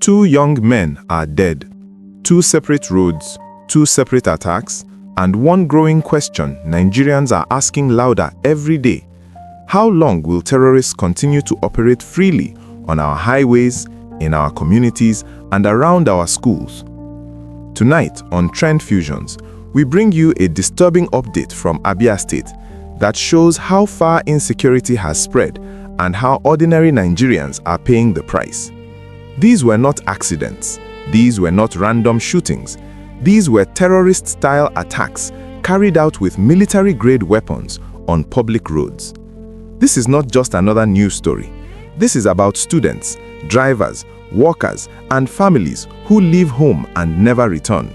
2 young men are dead. 2 separate roads, 2 separate attacks, and one growing question Nigerians are asking louder every day. How long will terrorists continue to operate freely on our highways, in our communities, and around our schools? Tonight on Trend Fusions, we bring you a disturbing update from Abia State that shows how far insecurity has spread and how ordinary Nigerians are paying the price. These were not accidents. These were not random shootings. These were terrorist-style attacks carried out with military-grade weapons on public roads. This is not just another news story. This is about students, drivers, workers, and families who leave home and never return.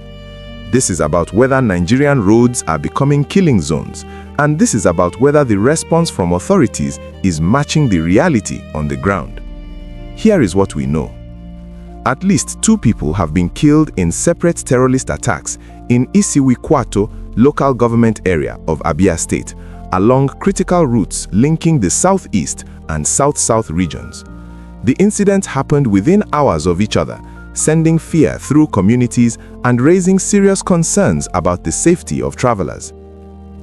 This is about whether Nigerian roads are becoming killing zones, and this is about whether the response from authorities is matching the reality on the ground. Here is what we know. At least 2 people have been killed in separate terrorist attacks in Isuikwuato local government area of Abia State, along critical routes linking the southeast and south-south regions. The incidents happened within hours of each other, sending fear through communities and raising serious concerns about the safety of travelers.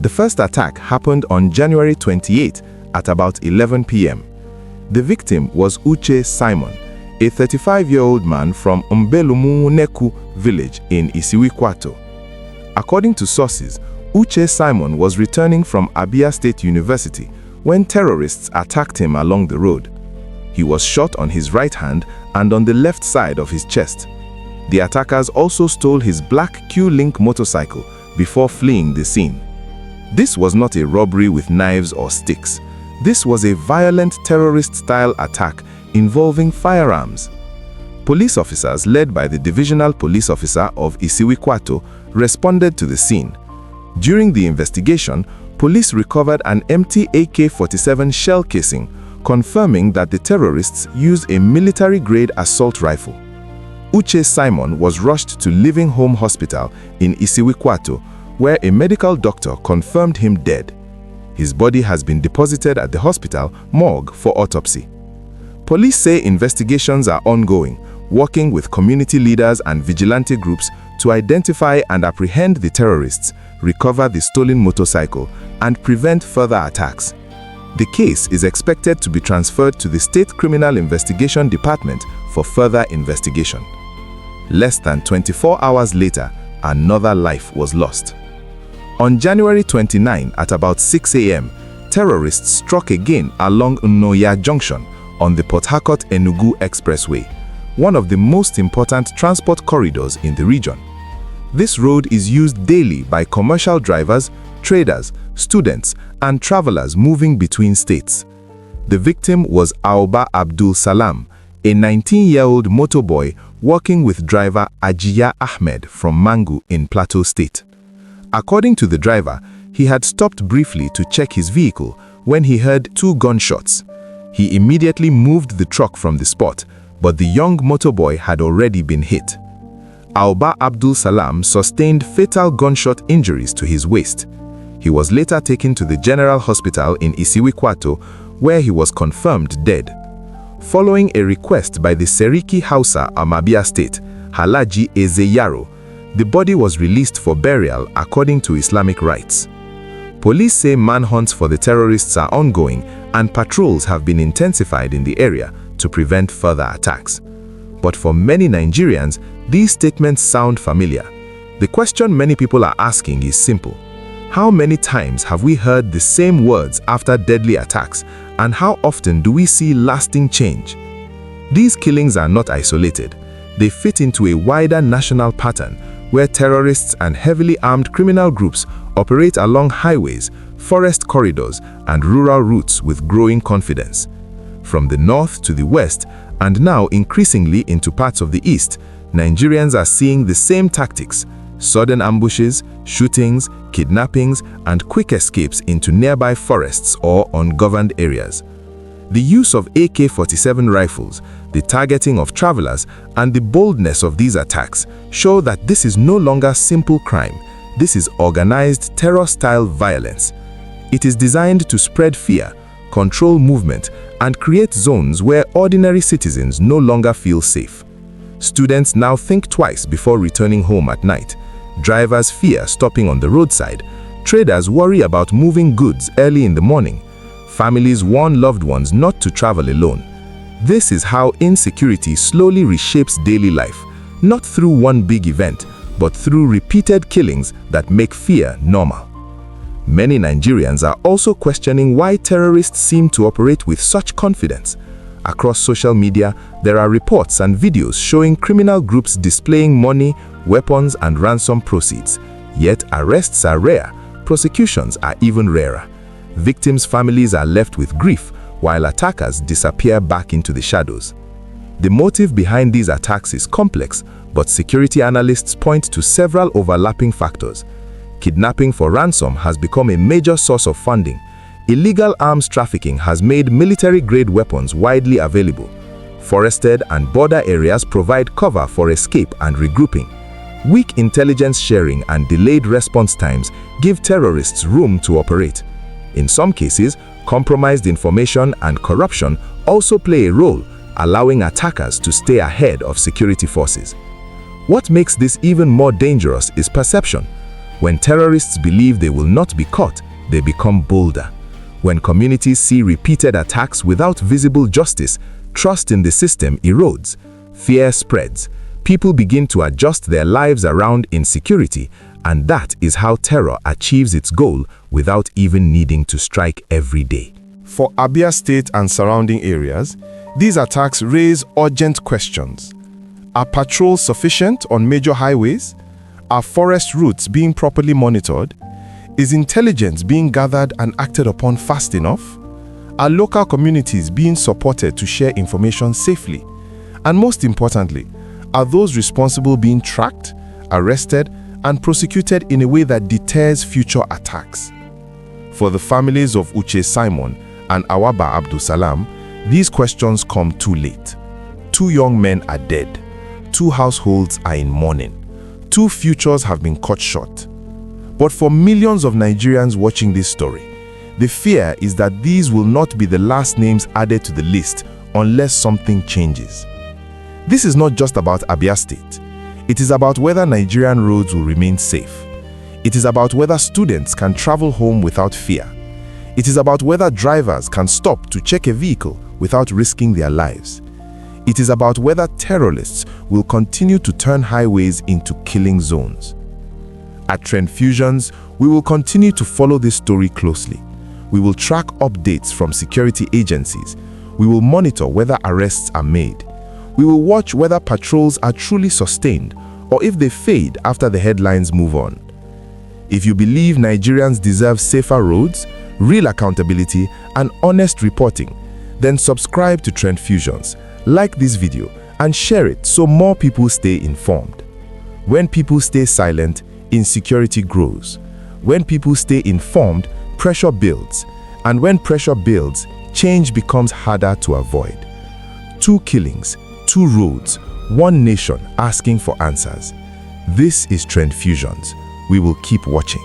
The first attack happened on January 28 at about 11 p.m. The victim was Uche Simon, a 35-year-old man from Mbelumuneku village in Isuikwuato. According to sources, Uche Simon was returning from Abia State University when terrorists attacked him along the road. He was shot on his right hand and on the left side of his chest. The attackers also stole his black Q-Link motorcycle before fleeing the scene. This was not a robbery with knives or sticks. This was a violent terrorist-style attack involving firearms. Police officers led by the Divisional Police Officer of Isuikwuato responded to the scene. During the investigation, police recovered an empty AK-47 shell casing, confirming that the terrorists used a military-grade assault rifle. Uche Simon was rushed to Living Home Hospital in Isuikwuato, where a medical doctor confirmed him dead. His body has been deposited at the hospital morgue for autopsy. Police say investigations are ongoing, working with community leaders and vigilante groups to identify and apprehend the terrorists, recover the stolen motorcycle, and prevent further attacks. The case is expected to be transferred to the State Criminal Investigation Department for further investigation. Less than 24 hours later, another life was lost. On January 29 at about 6 a.m., terrorists struck again along Naija Junction on the Port Harcourt-Enugu Expressway, one of the most important transport corridors in the region. This road is used daily by commercial drivers, traders, students, and travelers moving between states. The victim was Auba Abdul Salam, a 19-year-old motorboy working with driver Ajiya Ahmed from Mangu in Plateau State. According to the driver, he had stopped briefly to check his vehicle when he heard 2 gunshots. He immediately moved the truck from the spot, but the young motorboy had already been hit. Auba Abdul Salam sustained fatal gunshot injuries to his waist. He was later taken to the General Hospital in Isuikwuato, where he was confirmed dead. Following a request by the Seriki Hausa Abia State, Halaji Ezeyaro, the body was released for burial according to Islamic rites. Police say manhunts for the terrorists are ongoing and patrols have been intensified in the area to prevent further attacks. But for many Nigerians, these statements sound familiar. The question many people are asking is simple. How many times have we heard the same words after deadly attacks, and how often do we see lasting change? These killings are not isolated. They fit into a wider national pattern where terrorists and heavily armed criminal groups operate along highways, forest corridors, and rural routes with growing confidence. From the north to the west, and now increasingly into parts of the east, Nigerians are seeing the same tactics: sudden ambushes, shootings, kidnappings, and quick escapes into nearby forests or ungoverned areas. The use of AK-47 rifles, the targeting of travelers, and the boldness of these attacks show that this is no longer simple crime. This is organized terror-style violence. It is designed to spread fear, control movement, and create zones where ordinary citizens no longer feel safe. Students now think twice before returning home at night. Drivers fear stopping on the roadside. Traders worry about moving goods early in the morning. Families warn loved ones not to travel alone. This is how insecurity slowly reshapes daily life, not through one big event, but through repeated killings that make fear normal. Many Nigerians are also questioning why terrorists seem to operate with such confidence. Across social media, there are reports and videos showing criminal groups displaying money, weapons, and ransom proceeds. Yet arrests are rare, prosecutions are even rarer. Victims' families are left with grief, while attackers disappear back into the shadows. The motive behind these attacks is complex, but security analysts point to several overlapping factors. Kidnapping for ransom has become a major source of funding. Illegal arms trafficking has made military-grade weapons widely available. Forested and border areas provide cover for escape and regrouping. Weak intelligence sharing and delayed response times give terrorists room to operate. In some cases, compromised information and corruption also play a role, allowing attackers to stay ahead of security forces. What makes this even more dangerous is perception. When terrorists believe they will not be caught, they become bolder. When communities see repeated attacks without visible justice, trust in the system erodes. Fear spreads. People begin to adjust their lives around insecurity, and that is how terror achieves its goal without even needing to strike every day. For Abia State and surrounding areas, these attacks raise urgent questions. Are patrols sufficient on major highways? Are forest routes being properly monitored? Is intelligence being gathered and acted upon fast enough? Are local communities being supported to share information safely? And most importantly, are those responsible being tracked, arrested, and prosecuted in a way that deters future attacks? For the families of Uche Simon and Awaba Abdul Salam, these questions come too late. 2 young men are dead. 2 households are in mourning. 2 futures have been cut short. But for millions of Nigerians watching this story, the fear is that these will not be the last names added to the list unless something changes. This is not just about Abia State. It is about whether Nigerian roads will remain safe. It is about whether students can travel home without fear. It is about whether drivers can stop to check a vehicle without risking their lives. It is about whether terrorists will continue to turn highways into killing zones. At Trend Fusions, we will continue to follow this story closely. We will track updates from security agencies. We will monitor whether arrests are made. We will watch whether patrols are truly sustained or if they fade after the headlines move on. If you believe Nigerians deserve safer roads, real accountability, and honest reporting, then subscribe to Trend Fusions, like this video, and share it so more people stay informed. When people stay silent, insecurity grows. When people stay informed, pressure builds. And when pressure builds, change becomes harder to avoid. 2 killings, 2 roads, 1 nation asking for answers. This is Trend Fusions. We will keep watching.